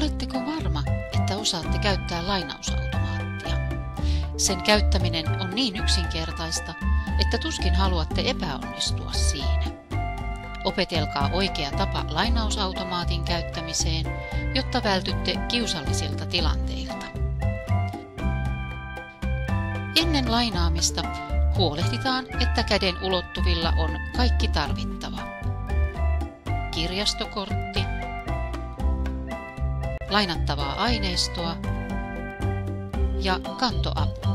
Oletteko varma, että osaatte käyttää lainausautomaattia? Sen käyttäminen on niin yksinkertaista, että tuskin haluatte epäonnistua siinä. Opetelkaa oikea tapa lainausautomaatin käyttämiseen, jotta vältytte kiusallisilta tilanteilta. Ennen lainaamista huolehditaan, että käden ulottuvilla on kaikki tarvittava. Kirjastokortti, lainattavaa aineistoa ja kantoapu.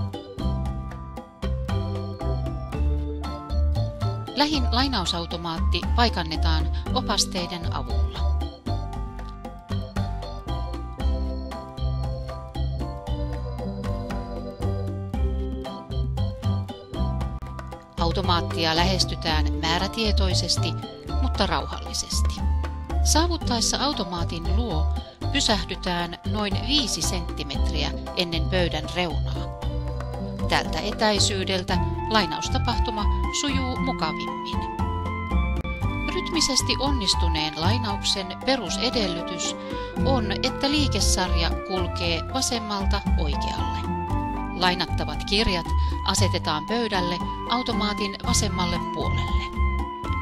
Lähin lainausautomaatti paikannetaan opasteiden avulla. Automaattia lähestytään määrätietoisesti, mutta rauhallisesti. Saavuttaessa automaatin luo pysähdytään noin 5 senttimetriä ennen pöydän reunaa. Tältä etäisyydeltä lainaustapahtuma sujuu mukavimmin. Rytmisesti onnistuneen lainauksen perusedellytys on, että liikesarja kulkee vasemmalta oikealle. Lainattavat kirjat asetetaan pöydälle automaatin vasemmalle puolelle.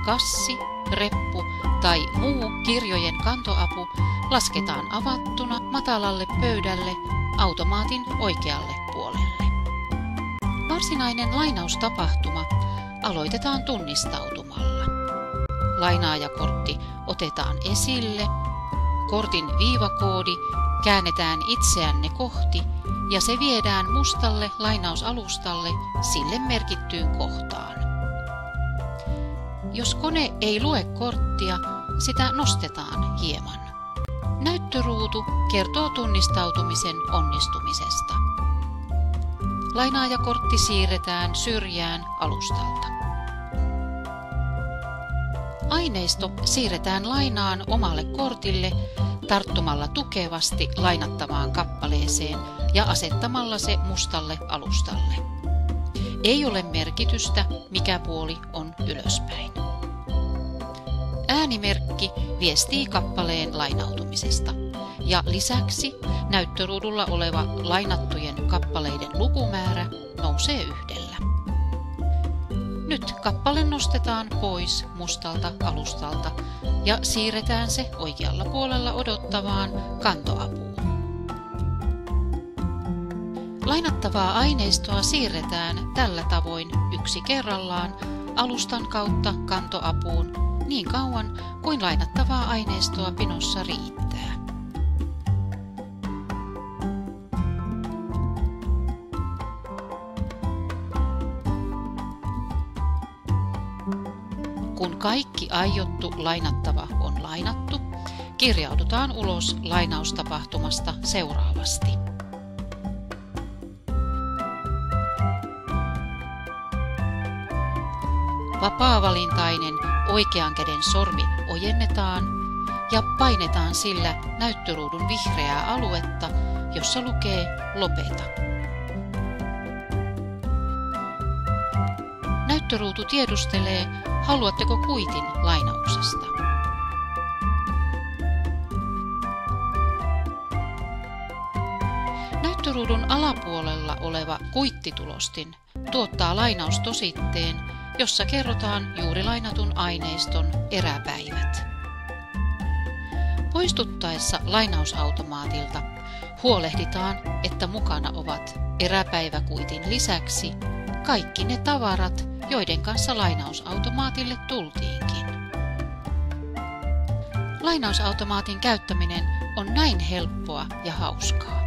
Kassi, reppu tai muu kirjojen kantoapu lasketaan avattuna matalalle pöydälle automaatin oikealle puolelle. Varsinainen lainaustapahtuma aloitetaan tunnistautumalla. Lainaajakortti otetaan esille, kortin viivakoodi käännetään itseänne kohti ja se viedään mustalle lainausalustalle sille merkittyyn kohtaan. Jos kone ei lue korttia, sitä nostetaan hieman. Näyttöruutu kertoo tunnistautumisen onnistumisesta. Lainaajakortti siirretään syrjään alustalta. Aineisto siirretään lainaan omalle kortille tarttumalla tukevasti lainattavaan kappaleeseen ja asettamalla se mustalle alustalle. Ei ole merkitystä, mikä puoli on ylöspäin. Äänimerkki viestii kappaleen lainautumisesta ja lisäksi näyttöruudulla oleva lainattujen kappaleiden lukumäärä nousee 1. Nyt kappale nostetaan pois mustalta alustalta ja siirretään se oikealla puolella odottavaan kantoapuun. Lainattavaa aineistoa siirretään tällä tavoin yksi kerrallaan alustan kautta kantoapuun niin kauan kuin lainattavaa aineistoa pinossa riittää. Kun kaikki aiottu lainattava on lainattu, kirjaudutaan ulos lainaustapahtumasta seuraavasti. Vapaavalintainen oikean käden sormi ojennetaan ja painetaan sillä näyttöruudun vihreää aluetta, jossa lukee lopeta. Näyttöruutu tiedustelee, haluatteko kuitin lainauksesta. Näyttöruudun alapuolella oleva kuittitulostin tuottaa lainaustositteen, jossa kerrotaan juuri lainatun aineiston eräpäivät. Poistuttaessa lainausautomaatilta huolehditaan, että mukana ovat eräpäiväkuitin lisäksi kaikki ne tavarat, joiden kanssa lainausautomaatille tultiinkin. Lainausautomaatin käyttäminen on näin helppoa ja hauskaa.